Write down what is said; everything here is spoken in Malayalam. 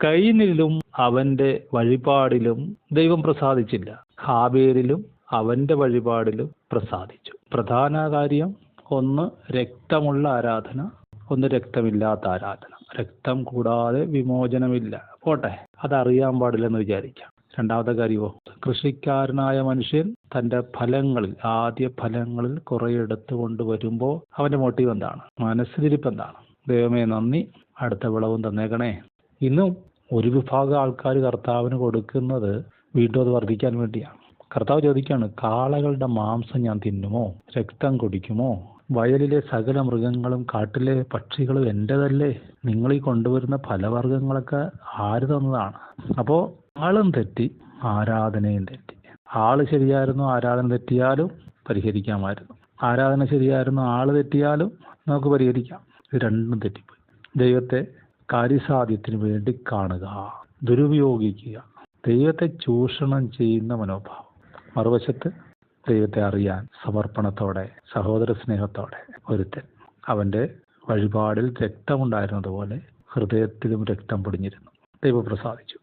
കയീനിലും അവന്റെ വഴിപാടിലും ദൈവം പ്രസാദിച്ചില്ല, ഹാബേലിലും അവന്റെ വഴിപാടിലും പ്രസാദിച്ചു. പ്രധാന കാര്യം ഒന്ന് രക്തമുള്ള ആരാധന, ഒന്ന് രക്തമില്ലാത്ത ആരാധന. രക്തം കൂടാതെ വിമോചനമില്ല. പോട്ടെ, അതറിയാൻ പാടില്ലെന്ന് വിചാരിക്കാം. രണ്ടാമത്തെ കാര്യമോ, കൃഷിക്കാരനായ മനുഷ്യൻ തന്റെ ഫലങ്ങളിൽ, ആദ്യ ഫലങ്ങളിൽ കുറെ എടുത്തു കൊണ്ടുവരുമ്പോൾ അവന്റെ മോട്ടീവ് എന്താണ്, മനസ്സിലിരിപ്പ് എന്താണ്? ദൈവമേ നന്ദി, അടുത്ത വിളവും തന്നേക്കണേ. ഇന്നും ഒരു വിഭാഗം ആൾക്കാർ കർത്താവിന് കൊടുക്കുന്നത് വീണ്ടും അത് വർദ്ധിക്കാൻ വേണ്ടിയാണ്. കർത്താവ് ചോദിക്കുകയാണ്, കാളകളുടെ മാംസം ഞാൻ തിന്നുമോ, രക്തം കുടിക്കുമോ? വയലിലെ സകല മൃഗങ്ങളും കാട്ടിലെ പക്ഷികളും എൻ്റെതല്ലേ? നിങ്ങൾ ഈ കൊണ്ടുവരുന്ന ഫലവർഗ്ഗങ്ങളൊക്കെ ആര് തന്നതാണ്? അപ്പോൾ ആളും തെറ്റി, ആരാധനയും തെറ്റി. ആള് ശരിയായിരുന്നു, ആരാധന തെറ്റിയാലും പരിഹരിക്കാമായിരുന്നു. ആരാധന ശരിയായിരുന്നു, ആള് തെറ്റിയാലും നമുക്ക് പരിഹരിക്കാം. ഇത് രണ്ടും തെറ്റിപ്പോയി. ദൈവത്തെ കാര്യസാധ്യത്തിന് വേണ്ടി കാണുക, ദുരുപയോഗിക്കുക, ദൈവത്തെ ചൂഷണം ചെയ്യുന്ന മനോഭാവം. മറുവശത്ത് ദൈവത്തെ അറിയാൻ സമർപ്പണത്തോടെ, സഹോദര സ്നേഹത്തോടെ ഒരുത്തൻ അവന്റെ വഴിപാടിൽ രക്തമുണ്ടായിരുന്നതുപോലെ ഹൃദയത്തിലും രക്തം പൊടിഞ്ഞിരുന്നു. ദൈവം പ്രസാദിച്ചു.